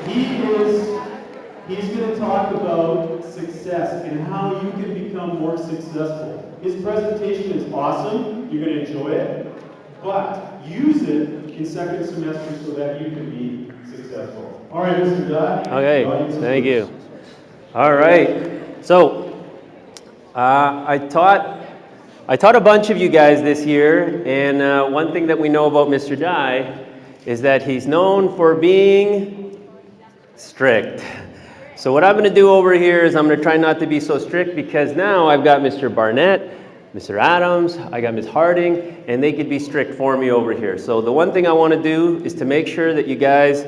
He's going to talk about success and how you can become more successful. His presentation is awesome. You're going to enjoy it. But use it in second semester so that you can be successful. All right, Mr. Dodd. Okay, thank you. All right. So, I taught a bunch of you guys this year, and one thing that we know about Mr. Dye is that he's known for being strict. So what I'm going to do over here is I'm going to try not to be so strict, because now I've got Mr. Barnett, Mr. Adams, I got Ms. Harding, and they could be strict for me over here. So the one thing I want to do is to make sure that you guys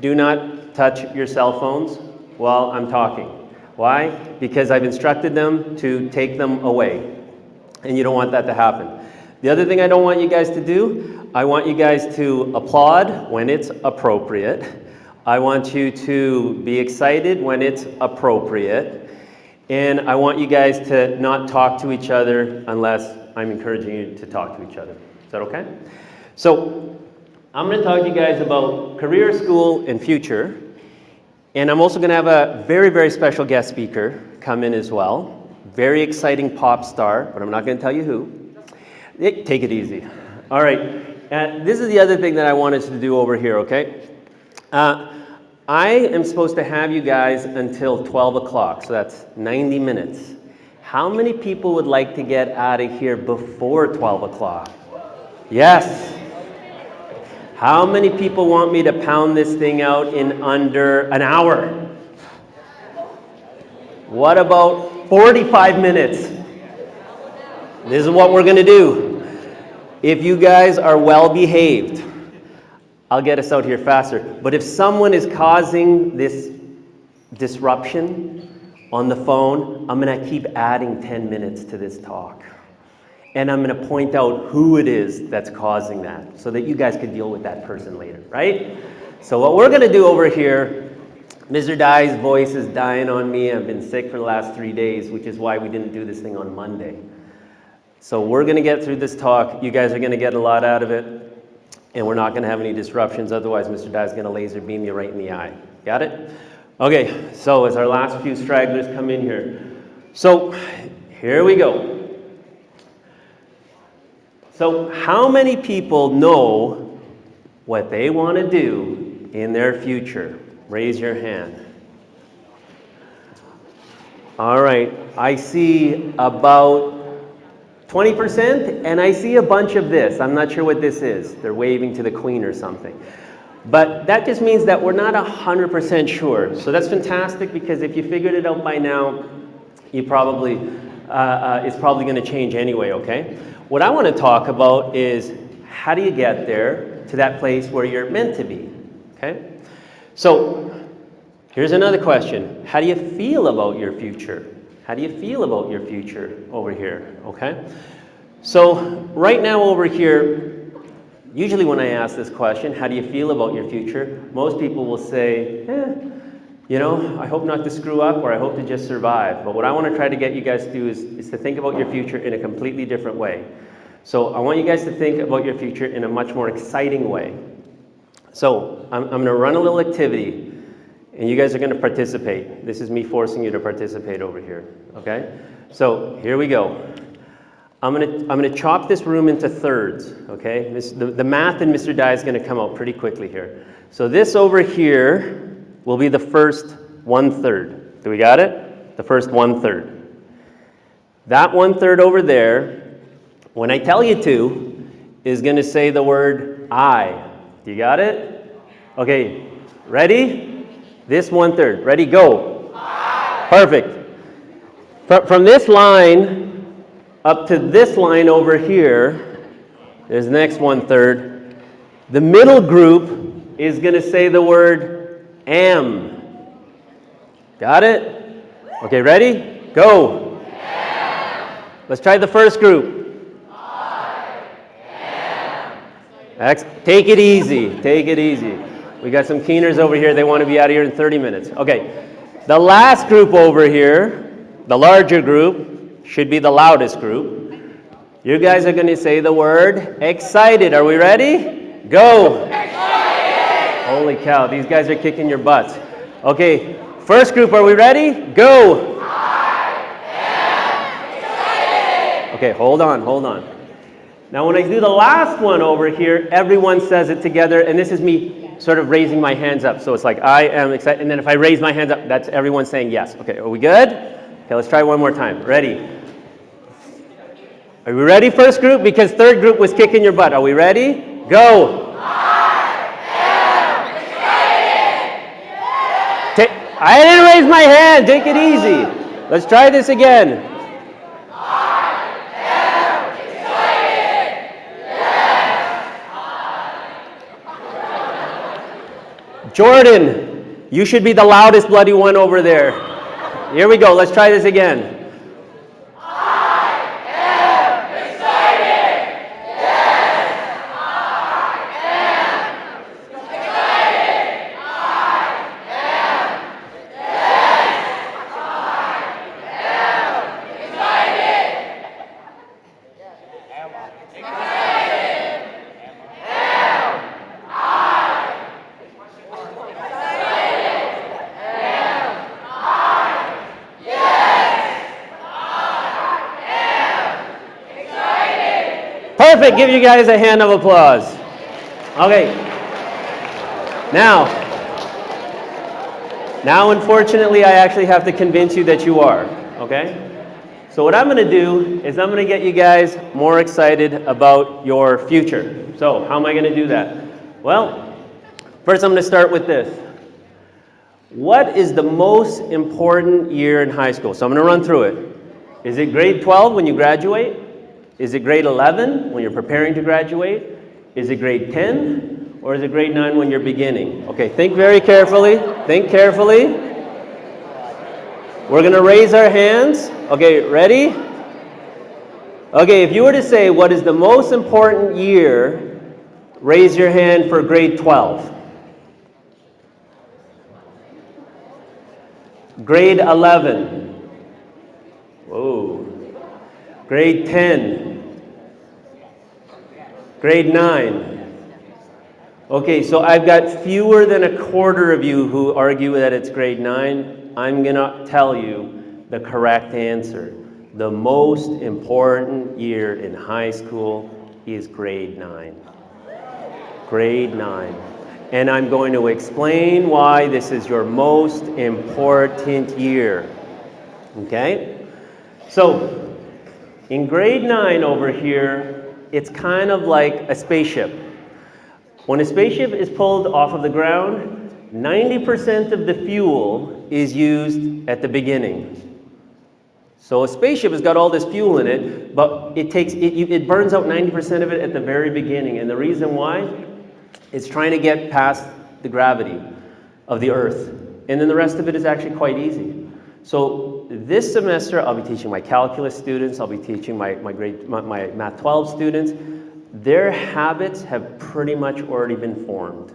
do not touch your cell phones while I'm talking. Why? Because I've instructed them to take them away, and you don't want that to happen. The other thing I don't want you guys to do, I want you guys to applaud when it's appropriate. I want you to be excited when it's appropriate. And I want you guys to not talk to each other unless I'm encouraging you to talk to each other. Is that okay? So I'm going to talk to you guys about career, school, and future. And I'm also going to have a very, very special guest speaker come in as well. Very exciting pop star, but I'm not going to tell you who. Take it easy. All right. This is the other thing that I wanted to do over here, okay? I am supposed to have you guys until 12 o'clock, so that's 90 minutes. How many people would like to get out of here before 12 o'clock? Yes. How many people want me to pound this thing out in under an hour? What about 45 minutes? This is what we're going to do. If you guys are well behaved, I'll get us out here faster. But if someone is causing this disruption on the phone, I'm going to keep adding 10 minutes to this talk. And I'm going to point out who it is that's causing that, so that you guys can deal with that person later, right? So what we're going to do over here, Mr. Dye's voice is dying on me. I've been sick for the last 3 days, which is why we didn't do this thing on Monday. So we're going to get through this talk. You guys are going to get a lot out of it. And we're not going to have any disruptions. Otherwise, Mr. Dye's going to laser beam you right in the eye. Got it? Okay, so as our last few stragglers come in here. So here we go. So how many people know what they want to do in their future? Raise your hand. All right, I see about 20%, and I see a bunch of this. I'm not sure what this is. They're waving to the Queen or something. But that just means that we're not 100% sure. So that's fantastic, because if you figured it out by now, you probably, it's probably going to change anyway, okay? What I want to talk about is, how do you get there to that place where you're meant to be, okay? So here's another question. How do you feel about your future? How do you feel about your future over here, okay? So right now over here, usually when I ask this question, how do you feel about your future? Most people will say, you know, I hope not to screw up, or I hope to just survive. But what I want to try to get you guys to do is to think about your future in a completely different way. So I want you guys to think about your future in a much more exciting way. So I'm going to run a little activity. And you guys are going to participate. This is me forcing you to participate over here, okay? So here we go. I'm going to chop this room into thirds, okay? The math in Mr. Dye is going to come out pretty quickly here. So this over here will be the first 1/3. Do we got it? The first 1/3. That 1/3 over there, when I tell you to, is going to say the word I. Do you got it? Okay, ready? This 1/3. Ready, go. Perfect. From this line up to this line over here, there's the next 1/3. The middle group is going to say the word am. Got it? Okay, ready? Go. Let's try the first group. Take it easy. Take it easy. We got some keeners over here. They want to be out of here in 30 minutes. Okay. The last group over here, the larger group, should be the loudest group. You guys are going to say the word excited. Are we ready? Go. Excited! Holy cow, these guys are kicking your butts. Okay, first group, are we ready? Go! Okay, hold on. Now when I do the last one over here, everyone says it together, and this is me sort of raising my hands up. So it's like, I am excited, and then if I raise my hands up, that's everyone saying yes. Okay, are we good? Okay, let's try one more time. Ready? Are we ready, first group? Because third group was kicking your butt. Are we ready? Go! I didn't raise my hand. Take it easy. Let's try this again. Jordan, you should be the loudest bloody one over there. Here we go. Let's try this again. Perfect. Give you guys a hand of applause. Okay. Now, unfortunately, I actually have to convince you that you are. Okay? So what I'm going to do is I'm going to get you guys more excited about your future. So how am I going to do that? Well, first I'm going to start with this. What is the most important year in high school? So I'm going to run through it. Is it grade 12 when you graduate? Is it grade 11 when you're preparing to graduate? Is it grade 10? Or is it grade 9 when you're beginning? Okay, think very carefully. Think carefully. We're going to raise our hands. Okay, ready? Okay, if you were to say what is the most important year, raise your hand for grade 12. Grade 11. Whoa. Grade 10. Grade 9. Okay, so I've got fewer than a quarter of you who argue that it's grade 9. I'm going to tell you the correct answer. The most important year in high school is grade 9. Grade 9. And I'm going to explain why this is your most important year. Okay? So, in grade 9 over here, it's kind of like a spaceship. When a spaceship is pulled off of the ground, 90% of the fuel is used at the beginning. So a spaceship has got all this fuel in it, but it burns out 90% of it at the very beginning. And the reason why? It's trying to get past the gravity of the Earth. And then the rest of it is actually quite easy. So this semester, I'll be teaching my calculus students, I'll be teaching my Math 12 students. Their habits have pretty much already been formed.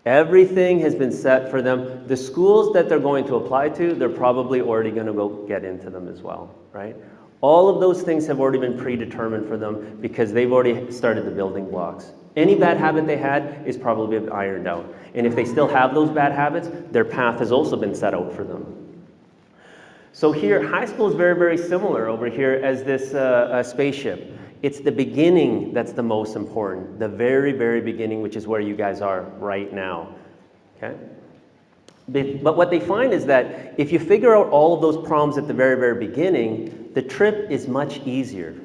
Everything has been set for them. The schools that they're going to apply to, they're probably already going to go get into them as well, right? All of those things have already been predetermined for them because they've already started the building blocks. Any bad habit they had is probably ironed out. And if they still have those bad habits, their path has also been set out for them. So here, high school is very, very similar over here as this spaceship. It's the beginning that's the most important. The very, very beginning, which is where you guys are right now. Okay? But what they find is that if you figure out all of those problems at the very, very beginning, the trip is much easier.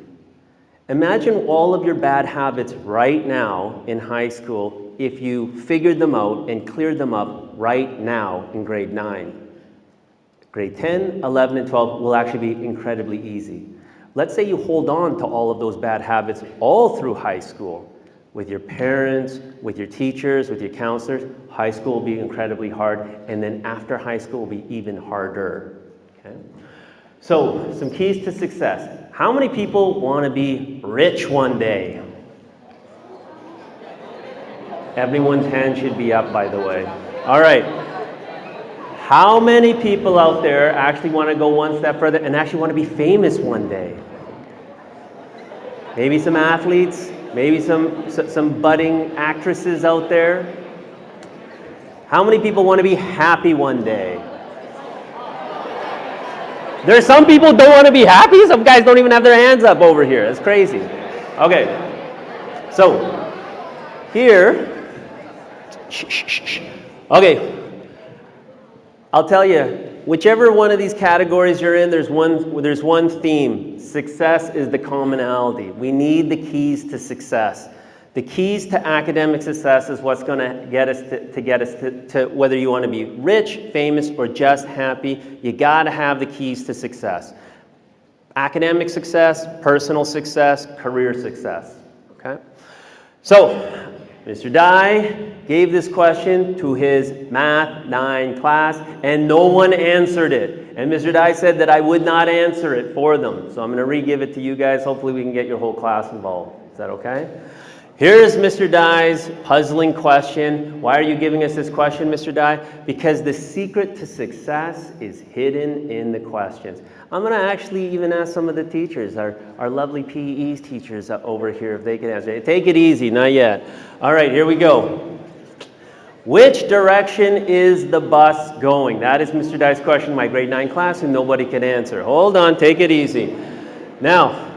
Imagine all of your bad habits right now in high school if you figured them out and cleared them up right now in grade 9. Grade 10, 11, and 12 will actually be incredibly easy. Let's say you hold on to all of those bad habits all through high school with your parents, with your teachers, with your counselors. High school will be incredibly hard, and then after high school will be even harder. Okay? So, some keys to success. How many people want to be rich one day? Everyone's hand should be up, by the way. All right. How many people out there actually want to go one step further and actually want to be famous one day? Maybe some athletes, maybe some budding actresses out there. How many people want to be happy one day? There are some people who don't want to be happy. Some guys don't even have their hands up over here. That's crazy. Okay. So, here. Okay. I'll tell you, whichever one of these categories you're in, there's one theme. Success is the commonality. We need the keys to success. The keys to academic success is what's going to get us to whether you want to be rich, famous, or just happy. You got to have the keys to success. Academic success, personal success, career success. Okay? So, Mr. Dye gave this question to his Math 9 class, and no one answered it. And Mr. Dye said that I would not answer it for them. So I'm going to re-give it to you guys. Hopefully we can get your whole class involved. Is that okay? Here's Mr. Dye's puzzling question. Why are you giving us this question, Mr. Dye? Because the secret to success is hidden in the questions. I'm going to actually even ask some of the teachers, our lovely PE teachers over here, if they can answer it. Take it easy, not yet. All right, here we go. Which direction is the bus going? That is Mr. Dye's question in my grade 9 class, and nobody can answer. Hold on, take it easy. Now,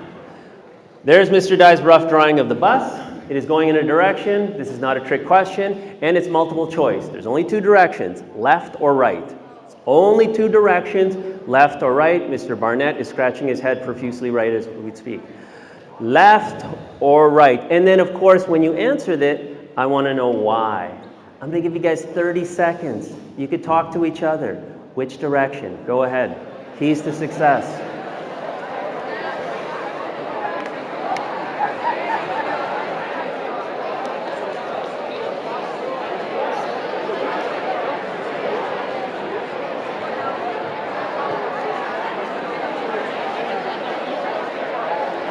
there's Mr. Dye's rough drawing of the bus. It is going in a direction. This is not a trick question, and it's multiple choice. There's only two directions, left or right. It's only two directions, left or right. Mr. Barnett is scratching his head profusely right as we speak. Left or right. And then, of course, when you answered it, I want to know why. I'm going to give you guys 30 seconds. You could talk to each other. Which direction? Go ahead. Keys to success.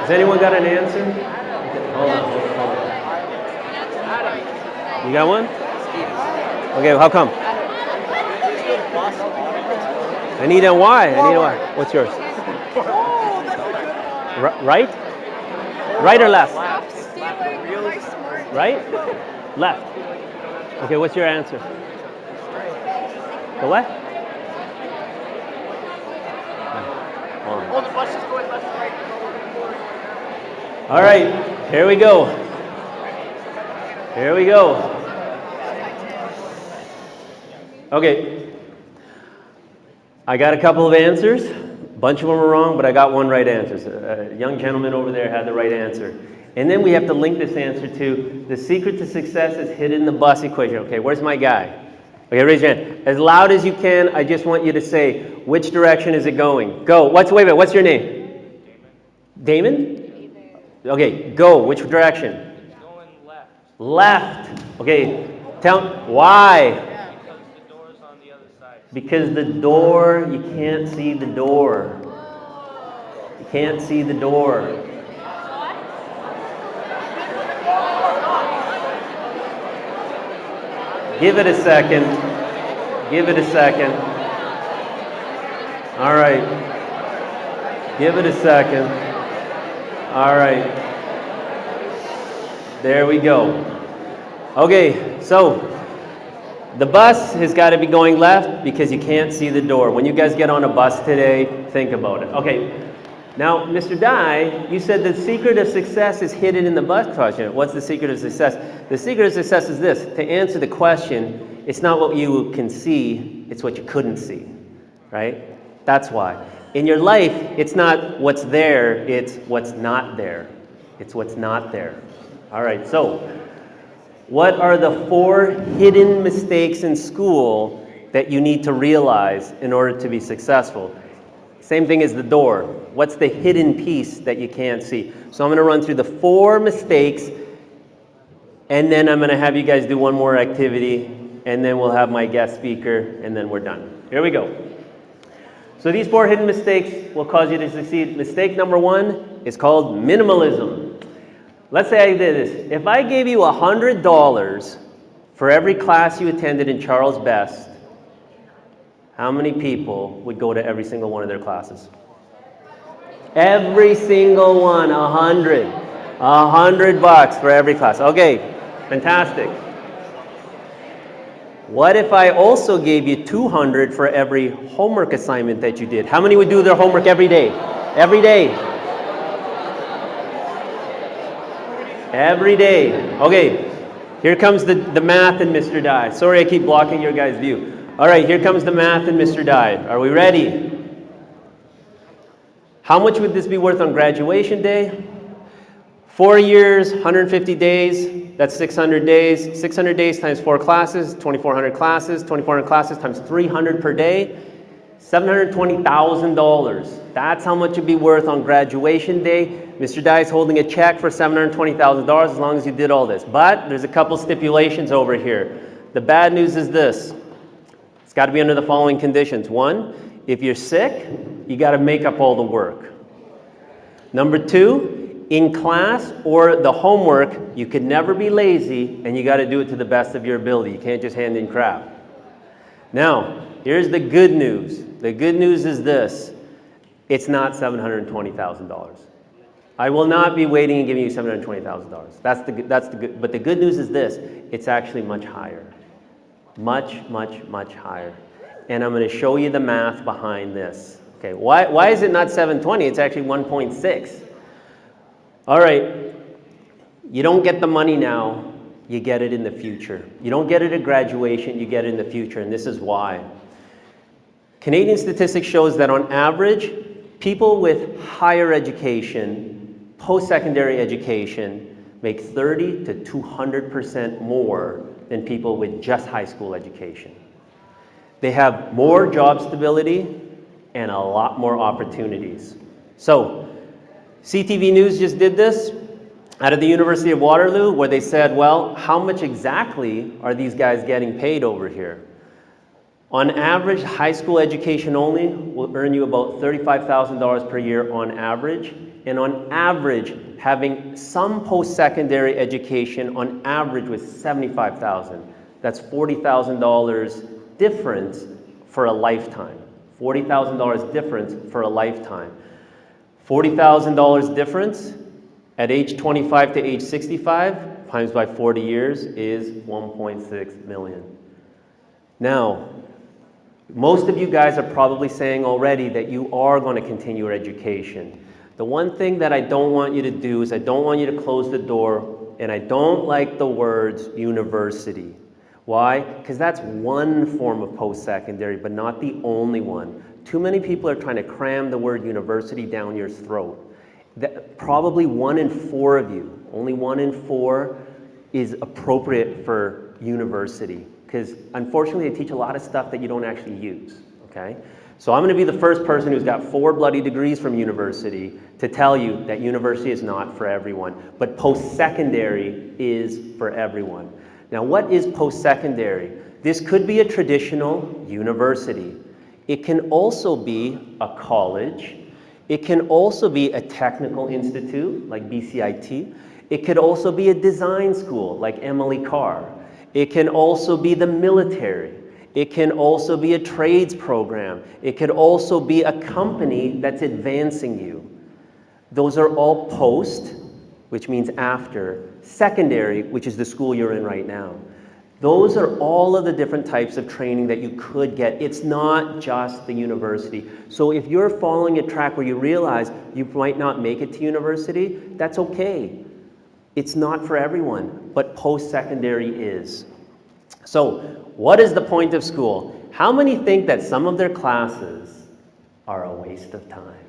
Has anyone got an answer? Hold on. You got one? Okay, how come? I need a why. What's yours? Right? Right or left? Right? Left. Okay, what's your answer? The what? Oh, the bus is going left and right. All right, here we go. Here we go. Okay. I got a couple of answers. A bunch of them are wrong, but I got one right answer. So, a young gentleman over there had the right answer. And then we have to link this answer to the secret to success is hidden in the bus equation. Okay, where's my guy? Okay, raise your hand. As loud as you can, I just want you to say, which direction is it going? Go. Wait a minute, what's your name? Damon? Okay, go. Which direction? Going left. Left. Okay, tell why? Because the door's on the other side. Because the door, you can't see the door. You can't see the door. Give it a second. Give it a second. All right. Give it a second. All right. There we go. Okay, so the bus has got to be going left because you can't see the door. When you guys get on a bus today, think about it. Okay, now, Mr. Dye, you said the secret of success is hidden in the bus question. What's the secret of success? The secret of success is this. To answer the question, it's not what you can see, it's what you couldn't see, right? That's why. In your life, it's not what's there, it's what's not there. It's what's not there. All right, so what are the 4 hidden mistakes in school that you need to realize in order to be successful? Same thing as the door. What's the hidden piece that you can't see? So I'm going to run through the 4 mistakes, and then I'm going to have you guys do one more activity, and then we'll have my guest speaker, and then we're done. Here we go. So these 4 hidden mistakes will cause you to succeed. Mistake number 1 is called minimalism. Let's say I did this. If I gave you $100 for every class you attended in Charles Best, how many people would go to every single one of their classes? Every single one, 100. $100 for every class. Okay, fantastic. What if I also gave you 200 for every homework assignment that you did? How many would do their homework every day? Every day. Every day. Okay, here comes the math in Mr. Dye. Sorry I keep blocking your guys' view. All right, here comes the math in Mr. Dye. Are we ready? How much would this be worth on graduation day? 4 years, 150 days, that's 600 days. 600 days times 4 classes, 2,400 classes. 2,400 classes times 300 per day, $720,000. That's how much it'd be worth on graduation day. Mr. Dye is holding a check for $720,000 as long as you did all this. But there's a couple stipulations over here. The bad news is this. It's got to be under the following conditions. 1, if you're sick, you got to make up all the work. Number 2, in class or the homework, you can never be lazy and you got to do it to the best of your ability. You can't just hand in crap. Now, here's the good news. The good news is this. It's not $720,000. I will not be waiting and giving you $720,000. That's the good. But the good news is this. It's actually much higher. Much, much, much higher. And I'm going to show you the math behind this. Okay, why is it not 720? It's actually 1.6. All right, you don't get the money now, you get it in the future. You don't get it at graduation, you get it in the future, and this is why. Canadian statistics shows that on average, people with higher education, post-secondary education, make 30 to 200% more than people with just high school education. They have more job stability and a lot more opportunities. So, CTV News just did this out of the University of Waterloo, where they said, well, how much exactly are these guys getting paid over here? On average, high school education only will earn you about $35,000 per year on average. And on average, having some post-secondary education on average was $75,000. That's $40,000 difference for a lifetime. $40,000 difference for a lifetime. $40,000 difference at age 25 to age 65 times by 40 years is 1.6 million. Now, most of you guys are probably saying already that you are going to continue your education. The one thing that I don't want you to do is I don't want you to close the door, and I don't like the words university. Why? Because that's one form of post-secondary, but not the only one. Too many people are trying to cram the word university down your throat. Probably 1 in 4 of you, only 1 in 4 is appropriate for university. Because unfortunately they teach a lot of stuff that you don't actually use, okay? So I'm going to be the first person who's got 4 bloody degrees from university to tell you that university is not for everyone, but post-secondary is for everyone. Now what is post-secondary? This could be a traditional university. It can also be a college. It can also be a technical institute like BCIT. It could also be a design school like Emily Carr. It can also be the military. It can also be a trades program. It could also be a company that's advancing you. Those are all post, which means after, secondary, which is the school you're in right now. Those are all of the different types of training that you could get. It's not just the university. So if you're following a track where you realize you might not make it to university, that's okay. It's not for everyone, but post-secondary is. So what is the point of school? How many think that some of their classes are a waste of time?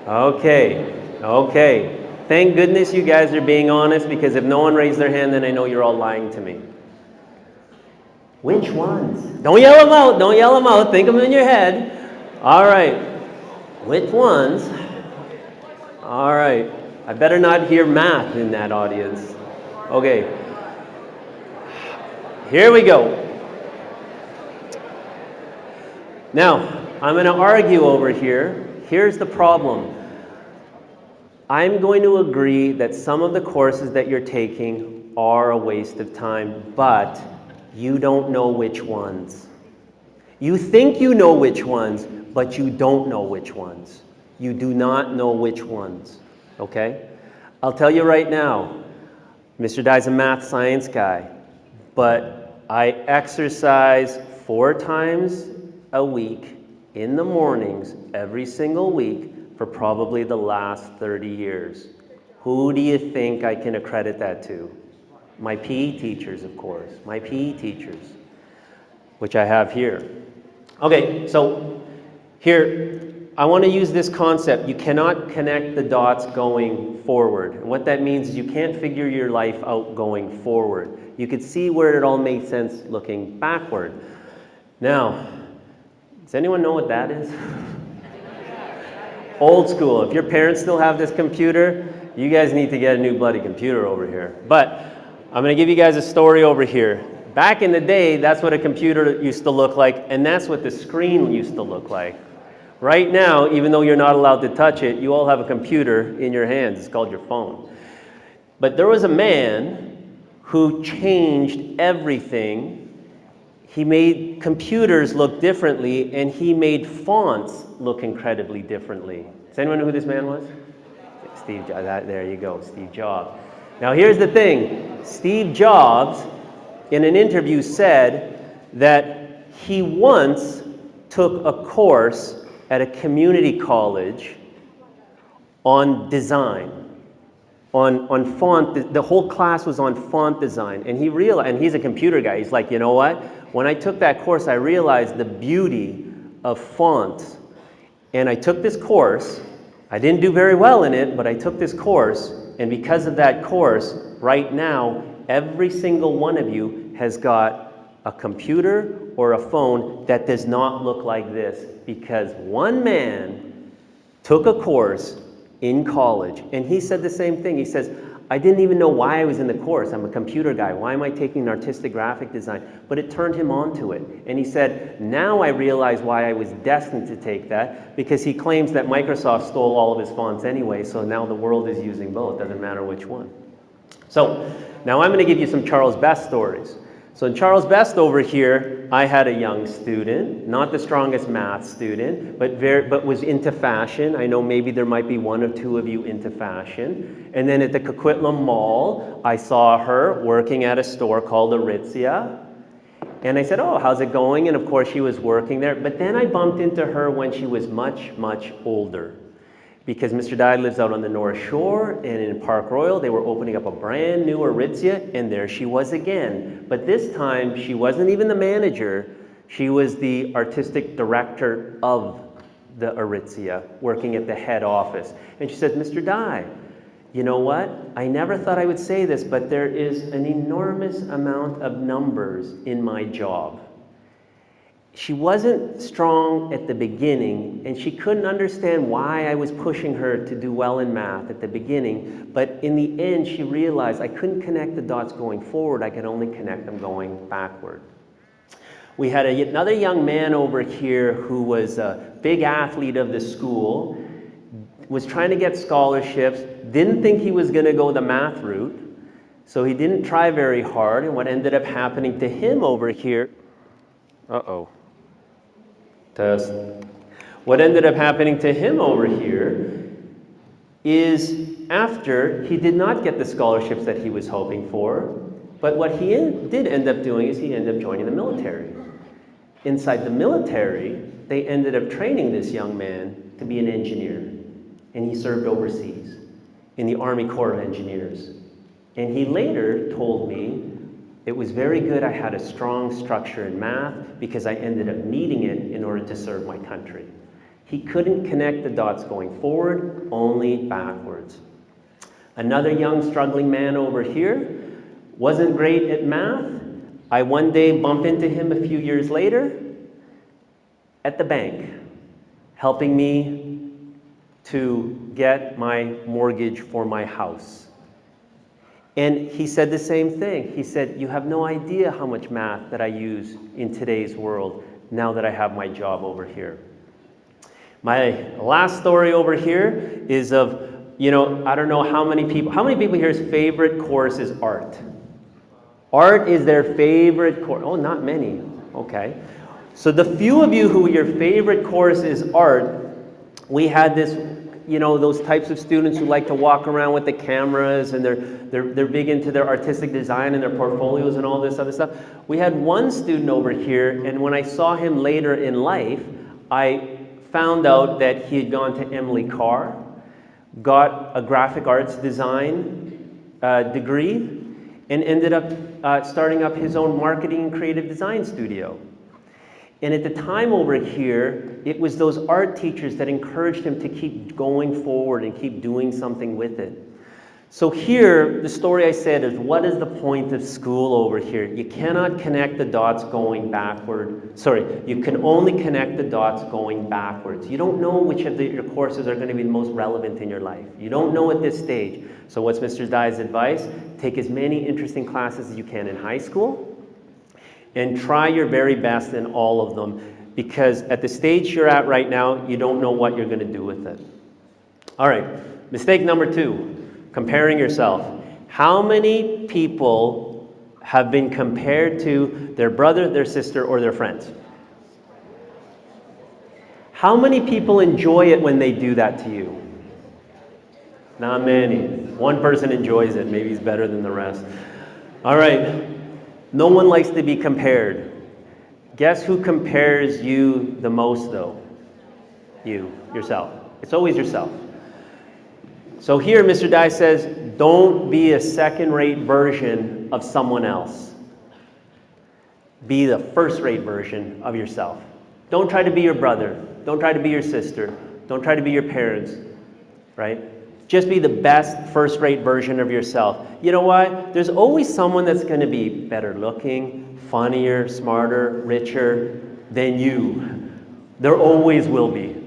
Okay. Thank goodness you guys are being honest, because if no one raised their hand, then I know you're all lying to me. Which ones? Don't yell them out. Don't yell them out. Think them in your head. All right. Which ones? All right. I better not hear math in that audience. Okay. Here we go. Now, I'm going to argue over here. Here's the problem. I'm going to agree that some of the courses that you're taking are a waste of time, but you don't know which ones. You think you know which ones, but you don't know which ones. You do not know which ones, okay? I'll tell you right now, Mr. Dye's a math science guy, but I exercise 4 times a week in the mornings every single week for probably the last 30 years. Who do you think I can accredit that to? My PE teachers, of course. My PE teachers, which I have here. Okay, so here, I want to use this concept. You cannot connect the dots going forward. And what that means is you can't figure your life out going forward. You could see where it all made sense looking backward. Now, does anyone know what that is? Old school. If your parents still have this computer, you guys need to get a new bloody computer over here. But I'm going to give you guys a story over here. Back in the day, that's what a computer used to look like, and that's what the screen used to look like. Right now, even though you're not allowed to touch it, you all have a computer in your hands. It's called your phone. But there was a man who changed everything. He made computers look differently, and he made fonts look incredibly differently. Does anyone know who this man was? Steve Jobs. There you go, Steve Jobs. Now here's the thing. Steve Jobs, in an interview, said that he once took a course at a community college on design, on font. The whole class was on font design, and he realized, and he's a computer guy, he's like, you know what? When I took that course, I realized the beauty of fonts. And I took this course. I didn't do very well in it, but I took this course, and because of that course, right now, every single one of you has got a computer or a phone that does not look like this, because one man took a course in college, and he said the same thing. He says, I didn't even know why I was in the course. I'm a computer guy. Why am I taking artistic graphic design? But it turned him on to it. And he said, now I realize why I was destined to take that, because he claims that Microsoft stole all of his fonts anyway, so now the world is using both. Doesn't matter which one. So now I'm going to give you some Charles Best stories. So in Charles Best over here, I had a young student, not the strongest math student, but was into fashion. I know maybe there might be 1 or 2 of you into fashion. And then at the Coquitlam Mall, I saw her working at a store called Aritzia. And I said, oh, how's it going? And of course she was working there. But then I bumped into her when she was much, much older. Because Mr. Dye lives out on the North Shore, and in Park Royal, they were opening up a brand new Aritzia, and there she was again. But this time, she wasn't even the manager. She was the artistic director of the Aritzia, working at the head office. And she says, Mr. Dye, you know what? I never thought I would say this, but there is an enormous amount of numbers in my job. She wasn't strong at the beginning, and she couldn't understand why I was pushing her to do well in math at the beginning, but in the end she realized I couldn't connect the dots going forward, I could only connect them going backward. We had another young man over here who was a big athlete of the school, was trying to get scholarships, didn't think he was going to go the math route, so he didn't try very hard, and what ended up happening to him over here, test. What ended up happening to him over here is after he did not get the scholarships that he was hoping for, but what he did end up doing is he ended up joining the military. Inside the military, they ended up training this young man to be an engineer, and he served overseas in the Army Corps of Engineers. And he later told me, it was very good I had a strong structure in math because I ended up needing it in order to serve my country. He couldn't connect the dots going forward, only backwards. Another young struggling man over here wasn't great at math. I one day bumped into him a few years later at the bank, helping me to get my mortgage for my house. And he said the same thing. He said, you have no idea how much math that I use in today's world now that I have my job over here. My last story over here is of, I don't know how many people here's favorite course is art? Art is their favorite course. Oh, not many. Okay. So the few of you who your favorite course is art, we had this you know, those types of students who like to walk around with the cameras and they're big into their artistic design and their portfolios and all this other stuff. We had one student over here, and when I saw him later in life, I found out that he had gone to Emily Carr, got a graphic arts design degree, and ended up starting up his own marketing and creative design studio. And at the time over here, it was those art teachers that encouraged him to keep going forward and keep doing something with it. So here, the story I said is, what is the point of school over here? You cannot connect the dots going backward. Sorry, you can only connect the dots going backwards. You don't know which of your courses are going to be the most relevant in your life. You don't know at this stage. So what's Mr. Dai's advice? Take as many interesting classes as you can in high school and try your very best in all of them, because at the stage you're at right now, you don't know what you're going to do with it. All right, mistake number 2. Comparing yourself. How many people have been compared to their brother, their sister, or their friends? How many people enjoy it when they do that to you? Not many. One person enjoys it. Maybe he's better than the rest. All right. No one likes to be compared. Guess who compares you the most, though? You, yourself. It's always yourself. So here, Mr. Dai says, don't be a second-rate version of someone else. Be the first-rate version of yourself. Don't try to be your brother. Don't try to be your sister. Don't try to be your parents, right? Just be the best first-rate version of yourself. You know why? There's always someone that's going to be better looking, funnier, smarter, richer than you. There always will be.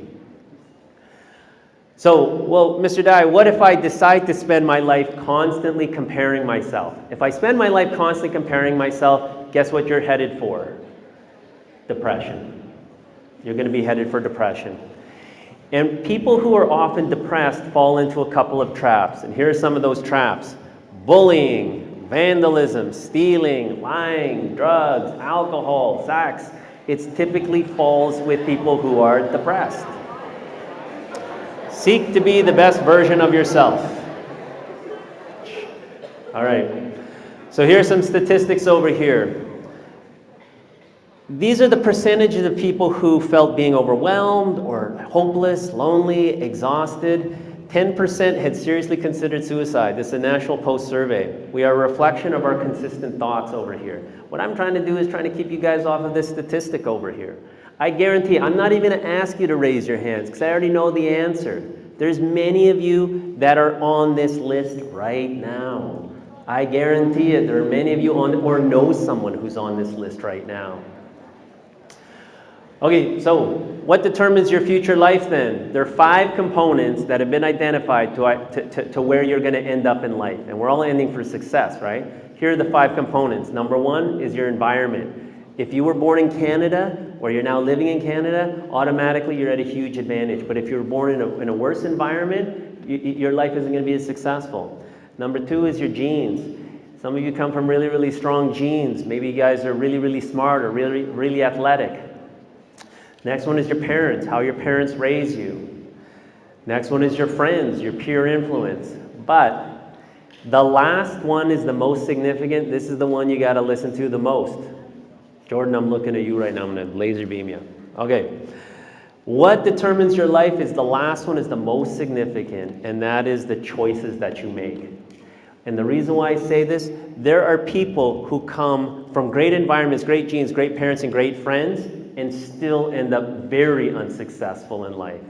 So, well, Mr. Dai, what if I decide to spend my life constantly comparing myself? If I spend my life constantly comparing myself, guess what you're headed for? Depression. You're going to be headed for depression. And people who are often depressed fall into a couple of traps. And here are some of those traps. Bullying, vandalism, stealing, lying, drugs, alcohol, sex. It typically falls with people who are depressed. Seek to be the best version of yourself. All right. So here's some statistics over here. These are the percentages of people who felt being overwhelmed or hopeless, lonely, exhausted. 10% had seriously considered suicide. This is a National Post survey. We are a reflection of our consistent thoughts over here. What I'm trying to do is trying to keep you guys off of this statistic over here. I guarantee, I'm not even going to ask you to raise your hands because I already know the answer. There's many of you that are on this list right now. I guarantee it. There are many of you on, or know someone who's on this list right now. Okay, so what determines your future life then? There are 5 components that have been identified to where you're going to end up in life. And we're all ending for success, right? Here are the 5 components. Number 1 is your environment. If you were born in Canada, or you're now living in Canada, automatically you're at a huge advantage. But if you're born in a worse environment, your life isn't going to be as successful. Number 2 is your genes. Some of you come from really, really strong genes. Maybe you guys are really, really smart or really, really athletic. Next one is your parents, how your parents raise you. Next one is your friends, your peer influence. But the last one is the most significant. This is the one you got to listen to the most. Jordan, I'm looking at you right now. I'm going to laser beam you. Okay. What determines your life is the last one is the most significant, and that is the choices that you make. And the reason why I say this, there are people who come from great environments, great genes, great parents, and great friends, and still end up very unsuccessful in life.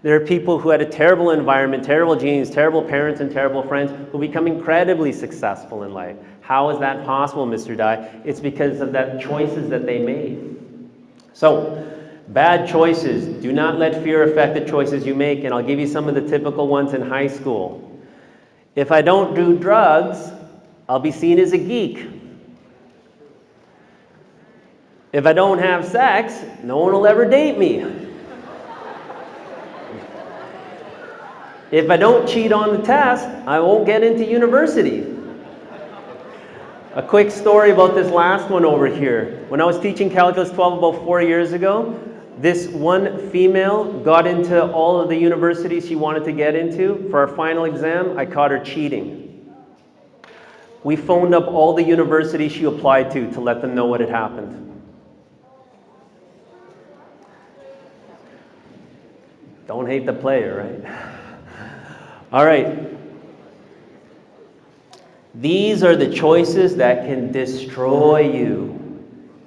There are people who had a terrible environment, terrible genes, terrible parents, and terrible friends who become incredibly successful in life. How is that possible, Mr. Dai? It's because of that choices that they made. So, bad choices. Do not let fear affect the choices you make. And I'll give you some of the typical ones in high school. If I don't do drugs, I'll be seen as a geek. If I don't have sex, no one will ever date me. If I don't cheat on the test, I won't get into university. A quick story about this last one over here. When I was teaching Calculus 12 about 4 years ago, This one female got into all of the universities she wanted to get into. For our final exam, I caught her cheating. We phoned up all the universities she applied to let them know what had happened. Don't hate the player, right? All right. These are the choices that can destroy you.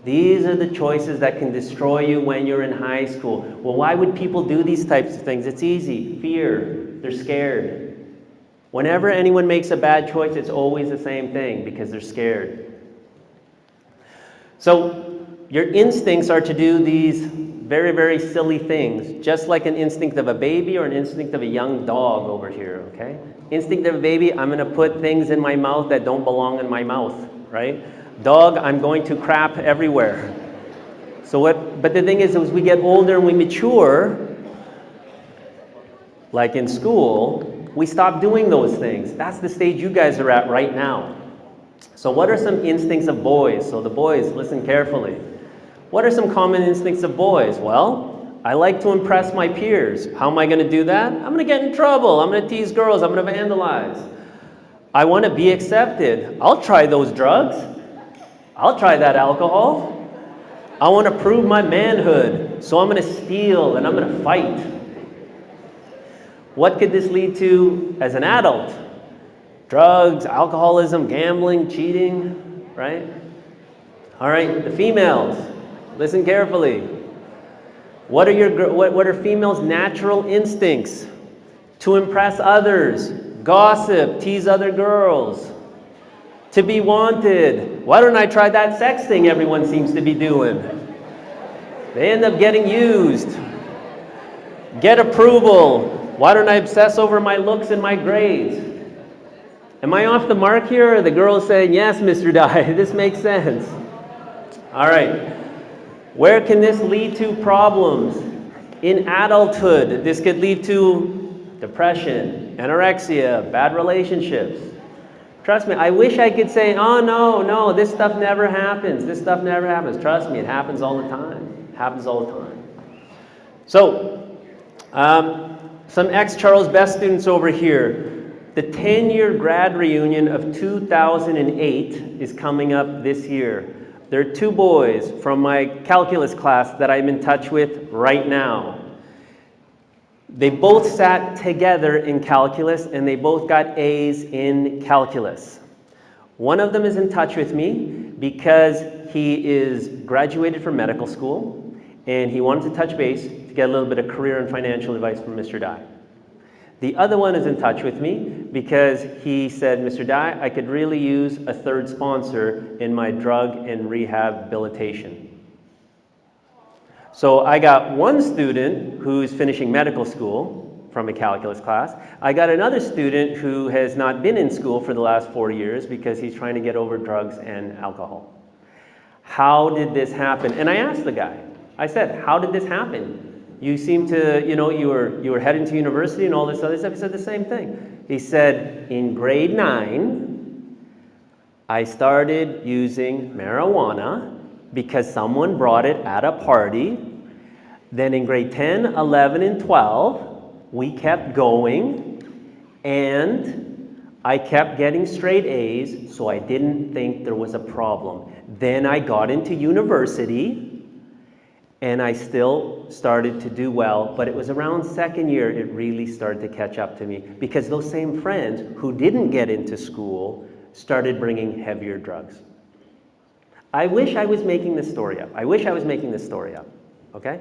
These are the choices that can destroy you when you're in high school. Well, why would people do these types of things? It's easy. Fear. They're scared. Whenever anyone makes a bad choice, it's always the same thing because they're scared. So your instincts are to do these very, very silly things, just like an instinct of a baby or an instinct of a young dog over here, okay? Instinct of a baby, I'm going to put things in my mouth that don't belong in my mouth, right? Dog, I'm going to crap everywhere. But the thing is, as we get older and we mature, like in school, we stop doing those things. That's the stage you guys are at right now. So what are some instincts of boys? So the boys, listen carefully. What are some common instincts of boys? Well, I like to impress my peers. How am I going to do that? I'm going to get in trouble. I'm going to tease girls. I'm going to vandalize. I want to be accepted. I'll try those drugs. I'll try that alcohol. I want to prove my manhood. So I'm going to steal and I'm going to fight. What could this lead to as an adult? Drugs, alcoholism, gambling, cheating, right? All right, the females. Listen carefully. What are females' natural instincts? To impress others, gossip, tease other girls, to be wanted. Why don't I try that sex thing everyone seems to be doing? They end up getting used. Get approval. Why don't I obsess over my looks and my grades? Am I off the mark here? Or the girls saying, yes, Mr. Dye, this makes sense. All right. Where can this lead to problems? In adulthood, this could lead to depression, anorexia, bad relationships. Trust me, I wish I could say, oh, no, this stuff never happens. This stuff never happens. Trust me, it happens all the time. It happens all the time. So, some ex-Charles Best students over here. The 10-year grad reunion of 2008 is coming up this year. There are two boys from my calculus class that I'm in touch with right now. They both sat together in calculus and they both got A's in calculus. One of them is in touch with me because he is graduated from medical school and he wanted to touch base to get a little bit of career and financial advice from Mr. Dye. The other one is in touch with me because he said, Mr. Dye, I could really use a third sponsor in my drug and rehabilitation. So I got one student who's finishing medical school from a calculus class. I got another student who has not been in school for the last 4 years because he's trying to get over drugs and alcohol. How did this happen? And I asked the guy, I said, how did this happen? You seem to, you were heading to university and all this other stuff. He said the same thing. He said, in grade 9, I started using marijuana because someone brought it at a party. Then in grade 10, 11, and 12, we kept going, and I kept getting straight A's, so I didn't think there was a problem. Then I got into university, and I still started to do well, but it was around second year it really started to catch up to me because those same friends who didn't get into school started bringing heavier drugs. I wish I was making this story up. Okay?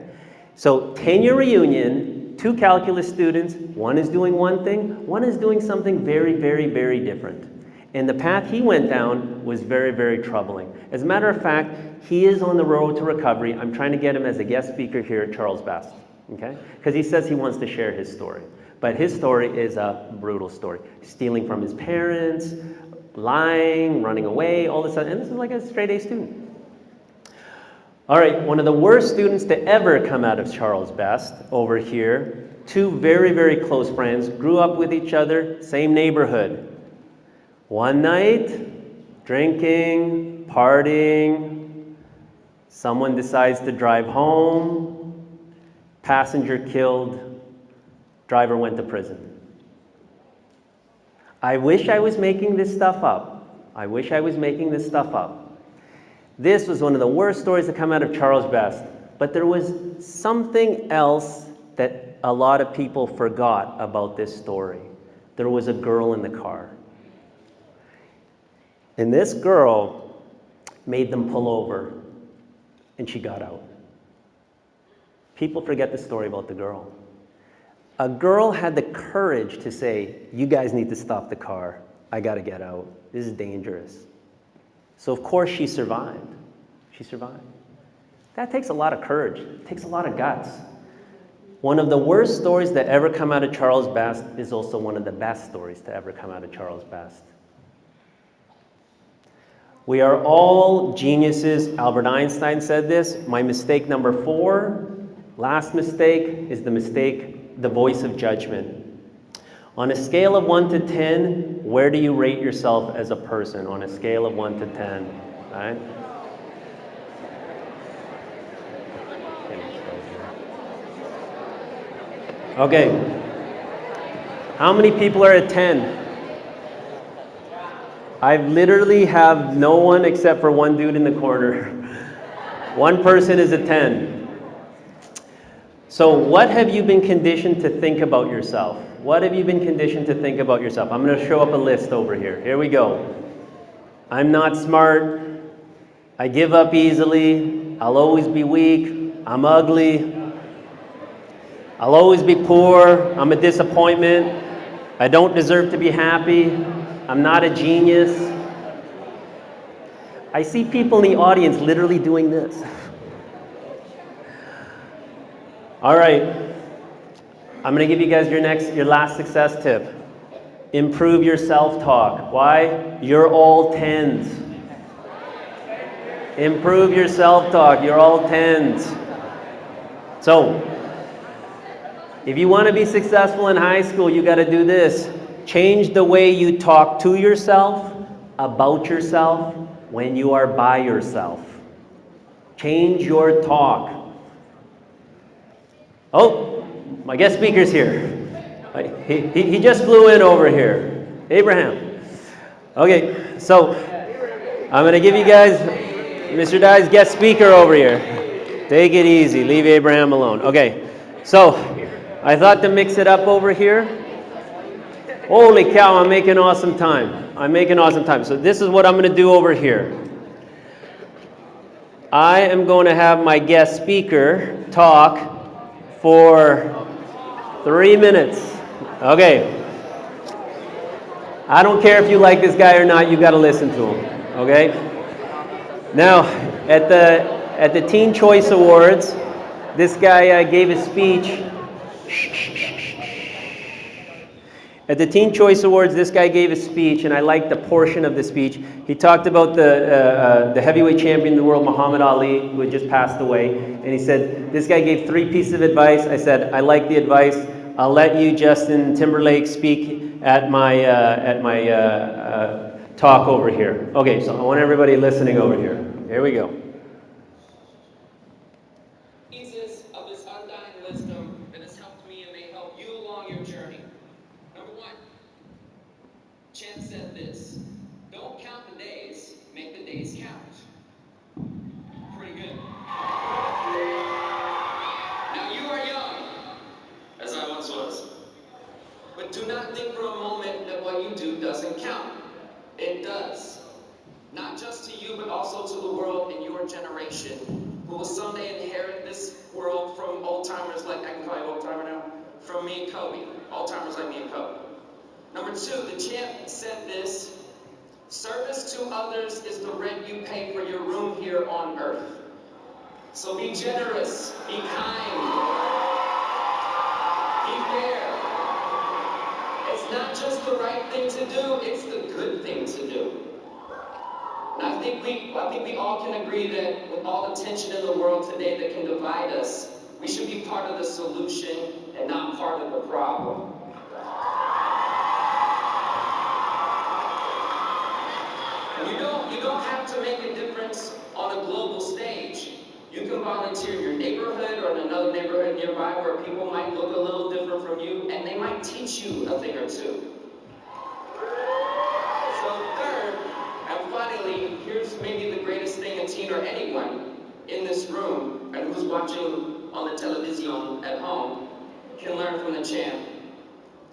So 10-year reunion, two calculus students, one is doing one thing, one is doing something very, very, very different. And the path he went down was very, very troubling. As a matter of fact, he is on the road to recovery. I'm trying to get him as a guest speaker here at Charles Best, okay? Because he says he wants to share his story. But his story is a brutal story. Stealing from his parents, lying, running away, all this stuff. And this is like a straight A student. All right, one of the worst students to ever come out of Charles Best over here. Two very, very close friends, grew up with each other, same neighborhood. One night, drinking, partying, someone decides to drive home, passenger killed, driver went to prison. I wish I was making this stuff up. I wish I was making this stuff up. This was one of the worst stories to come out of Charles Best. But there was something else that a lot of people forgot about this story. There was a girl in the car. And this girl made them pull over, and she got out. People forget the story about the girl. A girl had the courage to say, you guys need to stop the car. I got to get out. This is dangerous. So of course she survived. She survived. That takes a lot of courage. It takes a lot of guts. One of the worst stories that ever come out of Charles Best is also one of the best stories to ever come out of Charles Best. We are all geniuses. Albert Einstein said this. My mistake number 4, last mistake, is the voice of judgment. On a scale of 1 to 10, where do you rate yourself as a person? On a scale of 1 to 10, right? Okay. How many people are at 10? I literally have no one except for one dude in the corner. One person is a 10. So what have you been conditioned to think about yourself? What have you been conditioned to think about yourself? I'm going to show up a list over here. Here we go. I'm not smart. I give up easily. I'll always be weak. I'm ugly. I'll always be poor. I'm a disappointment. I don't deserve to be happy. I'm not a genius. I see people in the audience literally doing this. All right. I'm going to give you guys your last success tip. Improve your self-talk. Why? You're all 10s. Improve your self-talk. You're all 10s. So, if you want to be successful in high school, you got to do this. Change the way you talk to yourself, about yourself, when you are by yourself. Change your talk. Oh, my guest speaker's here. He just flew in over here. Abraham. Okay, so I'm going to give you guys Mr. Dye's guest speaker over here. Take it easy. Leave Abraham alone. Okay, so I thought to mix it up over here. Holy cow, I'm making awesome time. I'm making awesome time. So this is what I'm going to do over here. I am going to have my guest speaker talk for 3 minutes. Okay. I don't care if you like this guy or not, you got to listen to him. Okay? Now, at the Teen Choice Awards, this guy gave a speech. At the Teen Choice Awards, this guy gave a speech, and I liked the portion of the speech. He talked about the heavyweight champion of the world, Muhammad Ali, who had just passed away. And he said, this guy gave 3 pieces of advice. I said, I like the advice. I'll let you, Justin Timberlake, speak at my talk over here. Okay, so I want everybody listening over here. Here we go. Jesus of his undying wisdom that has helped me and may help you along your journey. Number 1, Chance said this: don't count the days, make the days count. Pretty good. Now you are young, as I once was. But do not think for a moment that what you do doesn't count. It does. Not just to you, but also to the world in your generation, who will someday inherit this world from old-timers like, I can call you old-timer now, from me and Kobe. Old-timers like me and Kobe. Number 2, the champ said this: service to others is the rent you pay for your room here on earth. So be generous, be kind, be fair. It's not just the right thing to do, it's the good thing to do. And I think we all can agree that with all the tension in the world today that can divide us, we should be part of the solution and not part of the problem. And you don't have to make a difference on a global stage. You can volunteer in your neighborhood or in another neighborhood nearby where people might look a little different from you, and they might teach you a thing or two. So third, and finally, here's maybe the greatest thing a teen or anyone in this room and who's watching on the television at home can learn from the champ.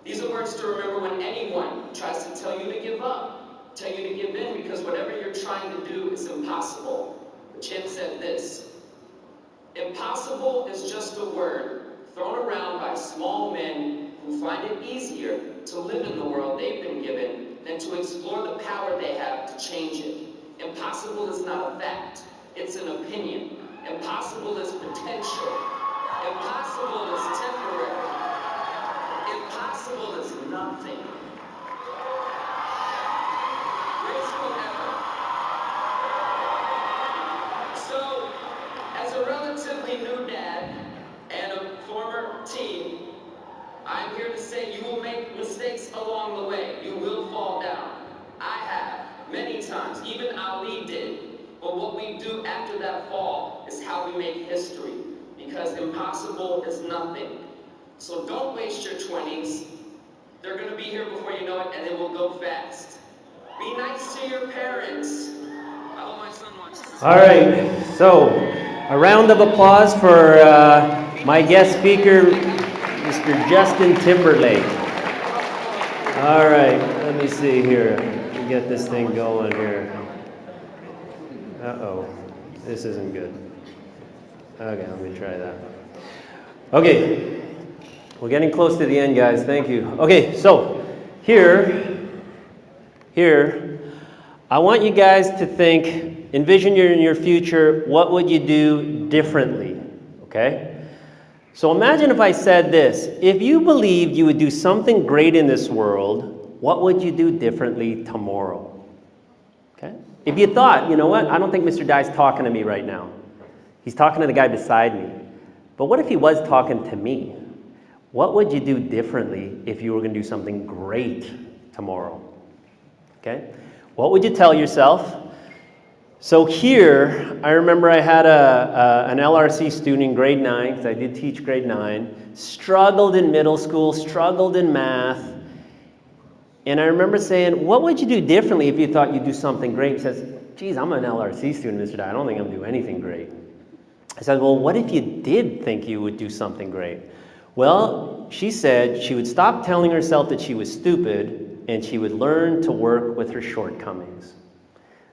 These are words to remember when anyone tries to tell you to give up, tell you to give in, because whatever you're trying to do is impossible. The champ said this: impossible is just a word thrown around by small men who find it easier to live in the world they've been given than to explore the power they have to change it. Impossible is not a fact, it's an opinion. Impossible is potential. Impossible is temporary. Impossible is nothing. Graceful effort. So, as a relatively new dad and a former teen, I'm here to say you will make mistakes along the way. You will fall down. I have, many times. Even Ali did. But what we do after that fall is how we make history. Because impossible is nothing. So don't waste your 20s. They're going to be here before you know it, and it will go fast. Be nice to your parents. I hope my son watches this. All right, so a round of applause for my guest speaker, Mr. Justin Timberlake. All right, let me see here. Let me get this thing going here. Uh-oh, this isn't good. Okay, let me try that. Okay, we're getting close to the end, guys. Thank you. Okay, so here, I want you guys to think, envision in your future, what would you do differently, okay? So imagine if I said this: if you believed you would do something great in this world, what would you do differently tomorrow? Okay? If you thought, you know what, I don't think Mr. Dye's talking to me right now. He's talking to the guy beside me. But what if he was talking to me? What would you do differently if you were going to do something great tomorrow? Okay? What would you tell yourself? So here, I remember I had an LRC student in grade 9, because I did teach grade 9, struggled in middle school, struggled in math. And I remember saying, what would you do differently if you thought you'd do something great? He says, geez, I'm an LRC student, Mr. Dye. I don't think I'm going to do anything great. I said, well, what if you did think you would do something great? Well, she said she would stop telling herself that she was stupid, and she would learn to work with her shortcomings.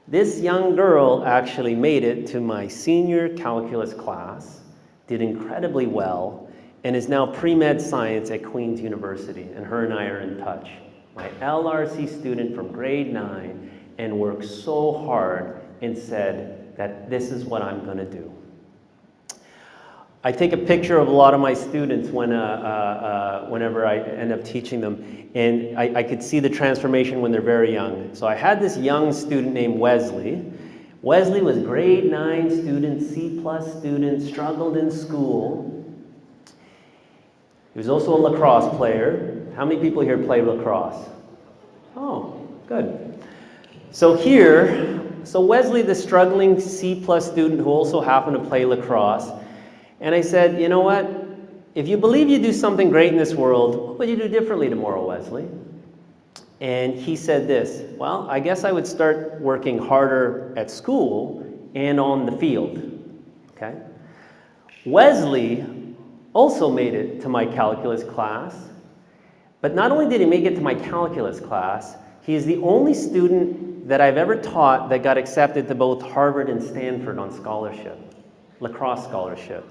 This young girl actually made it to my senior calculus class, did incredibly well, and is now pre-med science at Queen's University, and her and I are in touch. My LRC student from grade 9, and worked so hard and said that this is what I'm going to do. I take a picture of a lot of my students whenever I end up teaching them, and I could see the transformation when they're very young. So I had this young student named Wesley. Wesley was grade 9 student, C+ student, struggled in school. He was also a lacrosse player. How many people here play lacrosse? Oh, good. So Wesley, the struggling C+ student who also happened to play lacrosse, and I said, you know what? If you believe you do something great in this world, what would you do differently tomorrow, Wesley? And he said this: well, I guess I would start working harder at school and on the field. Okay? Wesley also made it to my calculus class, but not only did he make it to my calculus class, he is the only student that I've ever taught that got accepted to both Harvard and Stanford on scholarship, lacrosse scholarship.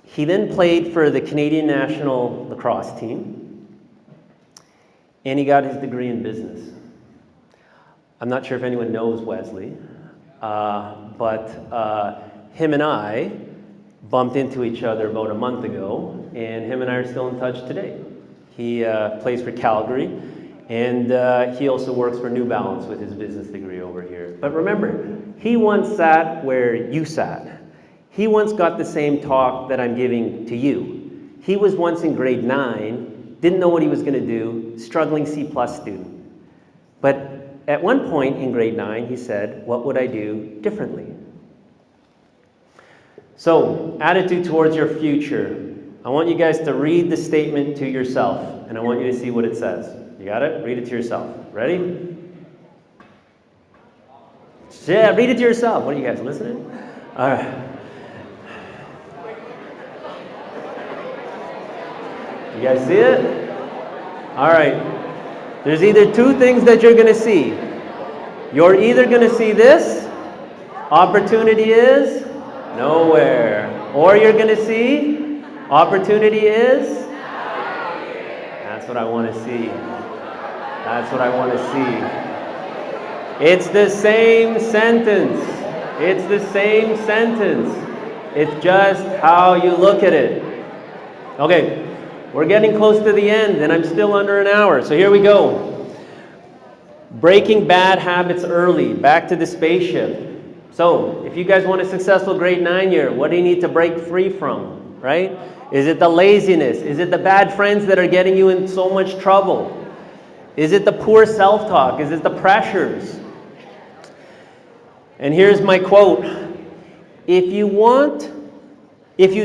He then played for the Canadian national lacrosse team, and he got his degree in business. I'm not sure if anyone knows Wesley, but him and I bumped into each other about a month ago, and him and I are still in touch today. He plays for Calgary, and he also works for New Balance with his business degree over here. But remember, he once sat where you sat. He once got the same talk that I'm giving to you. He was once in grade 9, didn't know what he was going to do, struggling C+ student. But at one point in grade 9, he said, what would I do differently? So, attitude towards your future. I want you guys to read the statement to yourself, and I want you to see what it says. You got it? Read it to yourself. Ready? Yeah, read it to yourself. What are you guys listening? All right. You guys see it? All right. There's either two things that you're going to see. You're either going to see this, opportunity is nowhere. Or you're going to see, opportunity is, that's what I want to see. That's what I want to see. It's the same sentence. It's the same sentence. It's just how you look at it. Okay, we're getting close to the end, and I'm still under an hour, so here we go. Breaking bad habits early, back to the spaceship. So, if you guys want a successful grade 9 year, what do you need to break free from, right? Is it the laziness? Is it the bad friends that are getting you in so much trouble? Is it the poor self-talk? Is it the pressures? And here's my quote. If you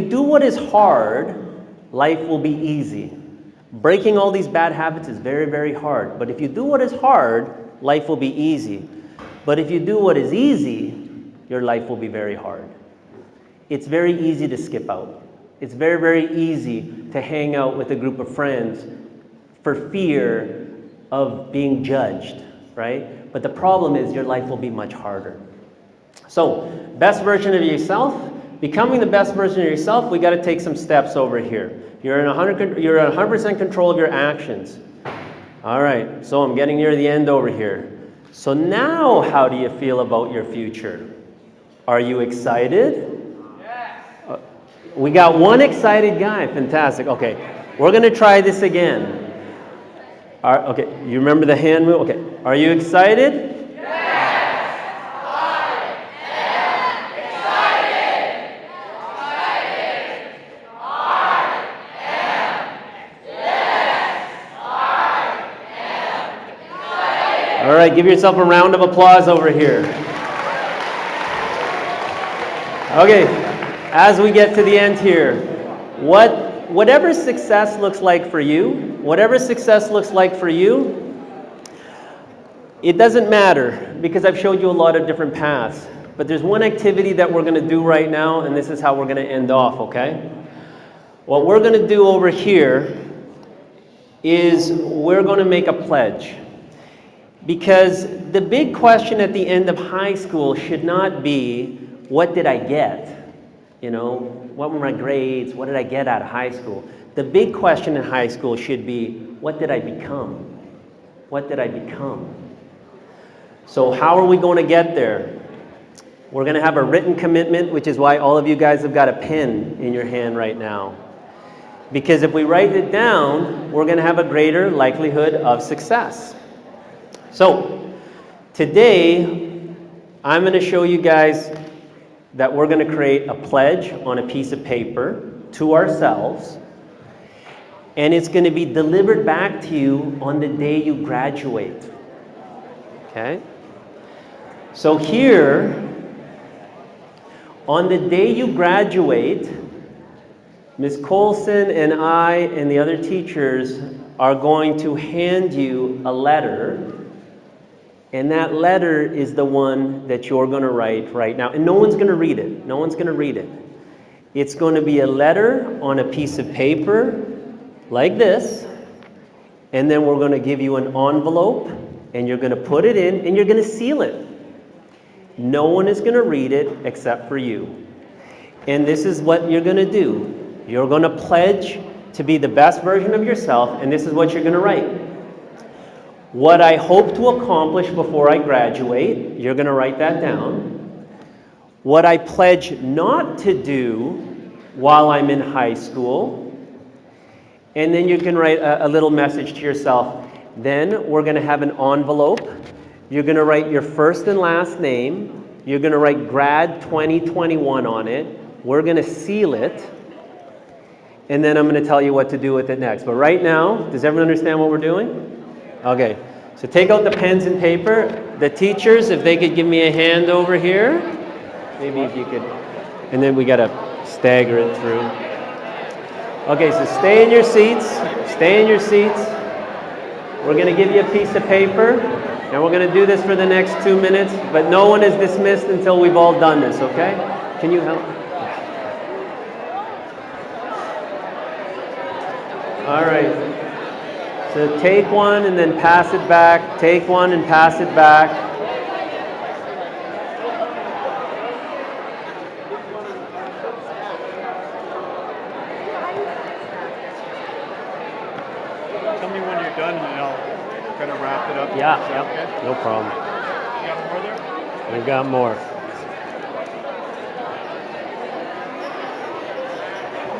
do what is hard, life will be easy. Breaking all these bad habits is very, very hard. But if you do what is hard, life will be easy. But if you do what is easy, your life will be very hard. It's very easy to skip out. It's very, very easy to hang out with a group of friends for fear of being judged, right? But the problem is your life will be much harder. So, best version of yourself. Becoming the best version of yourself, we got to take some steps over here. You're in 100% control of your actions. All right, so I'm getting near the end over here. So now, how do you feel about your future? Are you excited? Yes. We got one excited guy. Fantastic. Okay, we're going to try this again. Okay, you remember the hand move? Okay, are you excited? All right, give yourself a round of applause over here. Okay, as we get to the end here, whatever success looks like for you, it doesn't matter because I've showed you a lot of different paths. But there's one activity that we're going to do right now, and this is how we're going to end off, okay? What we're going to do over here is we're going to make a pledge. Because the big question at the end of high school should not be, what did I get? You know, what were my grades? What did I get out of high school? The big question in high school should be, what did I become? What did I become? So how are we going to get there? We're going to have a written commitment, which is why all of you guys have got a pen in your hand right now. Because if we write it down, we're going to have a greater likelihood of success. So, today, I'm going to show you guys that we're going to create a pledge on a piece of paper to ourselves, and it's going to be delivered back to you on the day you graduate. Okay? So here, on the day you graduate, Ms. Colson and I and the other teachers are going to hand you a letter. And that letter is the one that you're going to write right now. And no one's going to read it. No one's going to read it. It's going to be a letter on a piece of paper like this. And then we're going to give you an envelope. And you're going to put it in and you're going to seal it. No one is going to read it except for you. And this is what you're going to do. You're going to pledge to be the best version of yourself. And this is what you're going to write. What I hope to accomplish before I graduate, you're going to write that down. What I pledge not to do while I'm in high school. And then you can write a little message to yourself. Then we're going to have an envelope. You're going to write your first and last name. You're going to write grad 2021 on it. We're going to seal it. And then I'm going to tell you what to do with it next. But right now, does everyone understand what we're doing? Okay, so take out the pens and paper. The teachers, if they could give me a hand over here. Maybe if you could. And then we got to stagger it through. Okay, so stay in your seats. Stay in your seats. We're going to give you a piece of paper, and we're going to do this for the next 2 minutes, but no one is dismissed until we've all done this, okay? Can you help? All right. So take one and then pass it back. Take one and pass it back. Tell me when you're done and I'll kind of wrap it up. Yeah, Is that yep, okay? no problem. You got more there? We've got more.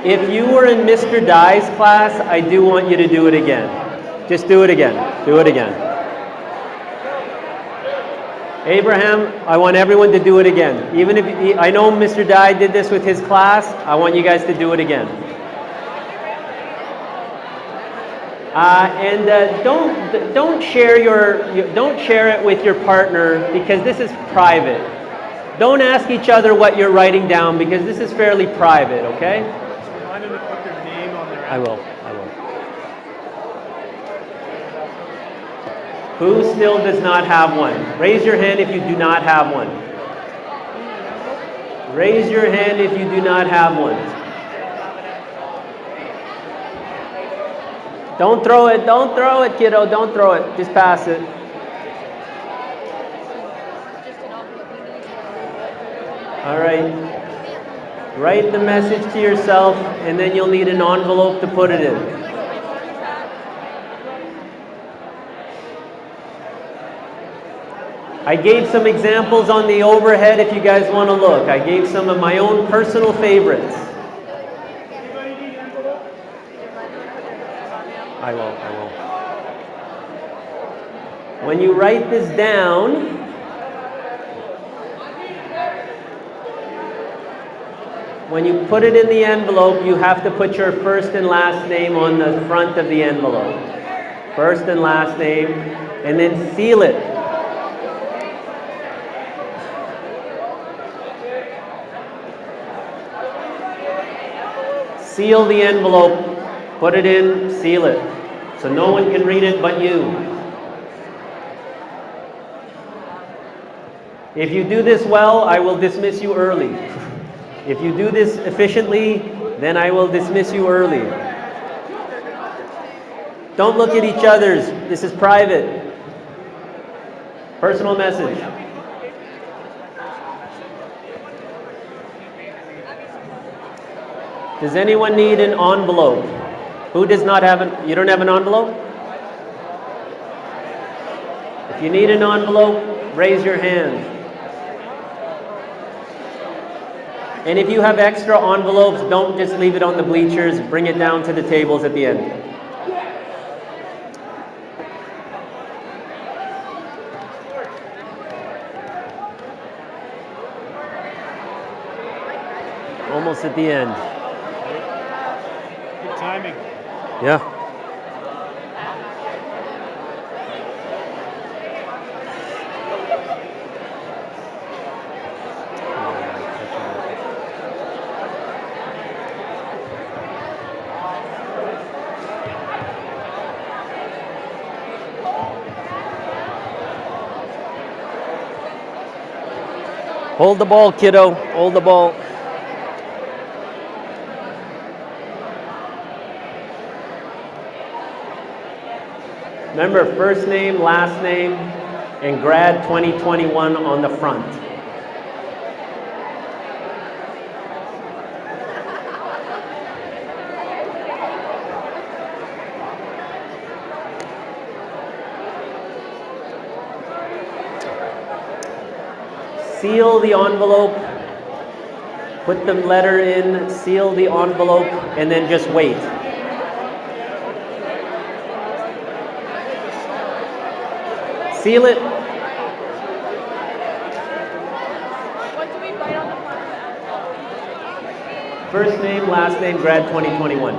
If you were in Mr. Dye's class, I do want you to do it again. Just do it again. Do it again. Abraham, I want everyone to do it again. Even if I know Mr. Dye did this with his class, I want you guys to do it again. Don't share it with your partner because this is private. Don't ask each other what you're writing down because this is fairly private, okay? Just remind them to put their name on their I will. Who still does not have one? Raise your hand if you do not have one. Raise your hand if you do not have one. Don't throw it, kiddo, don't throw it. Just pass it. All right. Write the message to yourself, and then you'll need an envelope to put it in. I gave some examples on the overhead if you guys want to look. I gave some of my own personal favorites. I will. When you write this down, when you put it in the envelope, you have to put your first and last name on the front of the envelope. First and last name, and then seal it. Seal the envelope, put it in, seal it. So no one can read it but you. If you do this well, I will dismiss you early. If you do this efficiently, then I will dismiss you early. Don't look at each other's. This is private. Personal message. Does anyone need an envelope? Who does not have an, you don't have an envelope? If you need an envelope, raise your hand. And if you have extra envelopes, don't just leave it on the bleachers, bring it down to the tables at the end. Almost at the end. Good timing. Yeah. Hold the ball, kiddo. Hold the ball. Remember, first name, last name, and grad 2021 on the front. Seal the envelope, put the letter in, seal the envelope, and then just wait. Seal it. What do we write on the front? First name, last name, grad 2021.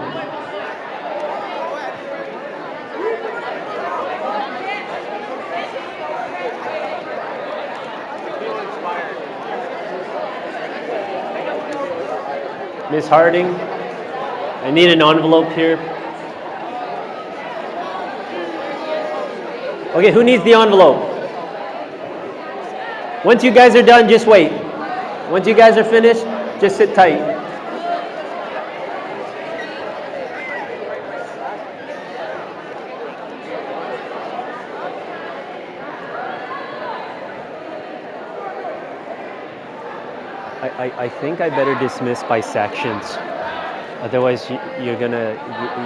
Miss Harding, I need an envelope here. Okay, who needs the envelope? Once you guys are done, just wait. Once you guys are finished, just sit tight. I think I better dismiss by sections. Otherwise, you're gonna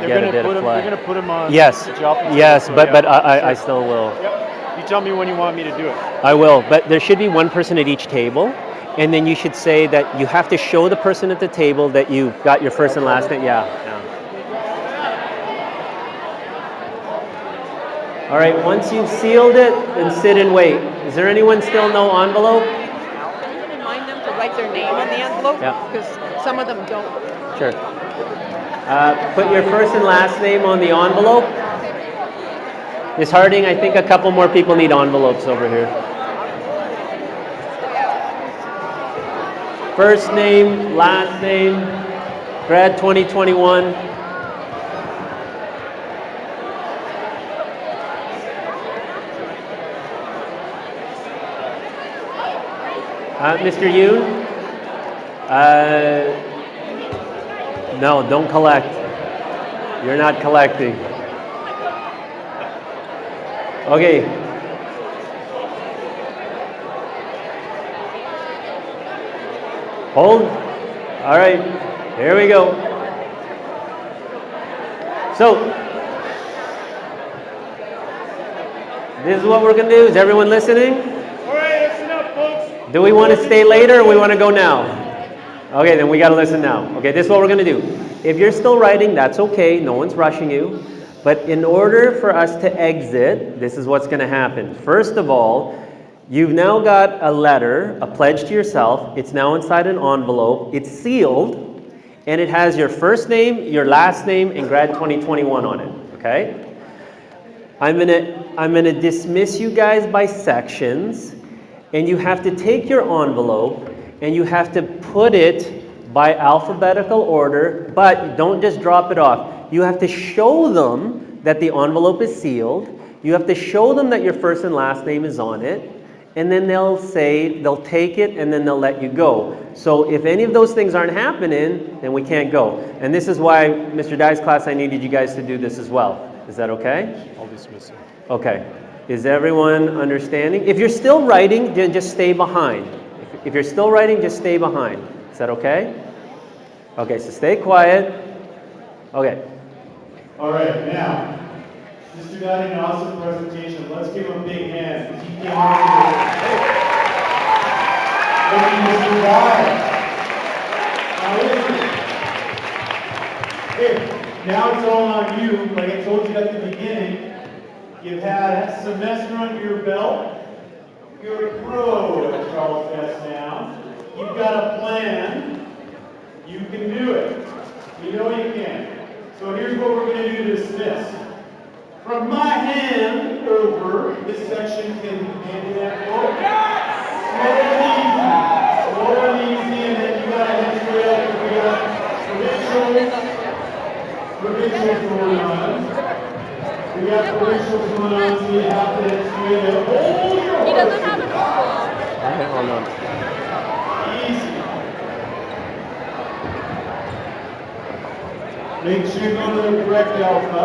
get a bit of flag. You're gonna put them on. Yes, the job table, yes, so but yeah, I sure. still will. Yep. You tell me when you want me to do it. I will, but there should be one person at each table, and then you should say that you have to show the person at the table that you got your first and last name. Yeah. All right, once you've sealed it, then sit and wait. Is there anyone still no envelope? Can you remind them to write their name on the envelope? Yeah. Because some of them don't. Sure. Put your first and last name on the envelope. Ms. Harding, I think a couple more people need envelopes over here. First name, last name, grad 2021. Mr. Yoon? No, don't collect. You're not collecting. Okay. Hold. All right. Here we go. So, this is what we're going to do. Is everyone listening? All right, listen up, folks. Do we want to stay later or we want to go now? Okay, then we got to listen now. Okay, this is what we're going to do. If you're still writing, that's okay. No one's rushing you. But in order for us to exit, this is what's going to happen. First of all, you've now got a letter, a pledge to yourself. It's now inside an envelope. It's sealed, and it has your first name, your last name, and grad 2021 on it. Okay? I'm gonna dismiss you guys by sections, and you have to take your envelope and you have to put it by alphabetical order, but don't just drop it off. You have to show them that the envelope is sealed. You have to show them that your first and last name is on it. And then they'll take it, and then they'll let you go. So if any of those things aren't happening, then we can't go. And this is why, Mr. Dye's class, I needed you guys to do this as well. Is that okay? I'll dismiss it. Okay. Is everyone understanding? If you're still writing, then just stay behind. If you're still writing, just stay behind. Is that okay? Okay, so stay quiet. Okay. All right, now, Mr. Dye, an awesome presentation. Let's give him a big hand. He came out here. Thank you, Mr. Dye. Now it's all on you. Like I told you at the beginning, you've had a semester under your belt. You're a pro at Charles Vest now. You've got a plan. You can do it. You know you can. So here's what we're going to do to dismiss. From my hand over, this section can hand in that book. Slow and easy, and then you got to head straight up. We got provincials going on. We got provincials going on, so you have to head straight up. Hold your He doesn't horses. have an envelope. Okay, hold on. Easy. Make sure you go to the correct alpha.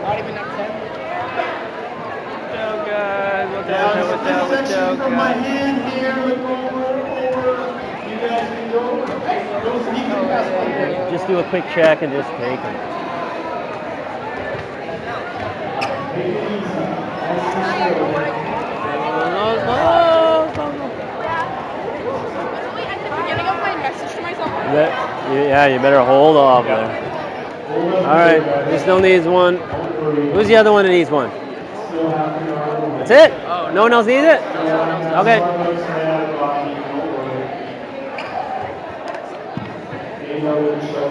Not even next time. Ciao, guys. What's Now, up? this section from my hand here, look over. You guys can go. Go sneaking past. Just do a quick check and just take them. Take it easy. Nice and slow. At the beginning of my message to myself. Yeah, you better hold off there. All right, this still needs one. Who's the other one that needs one? That's it? No one else needs it? Okay. They know to show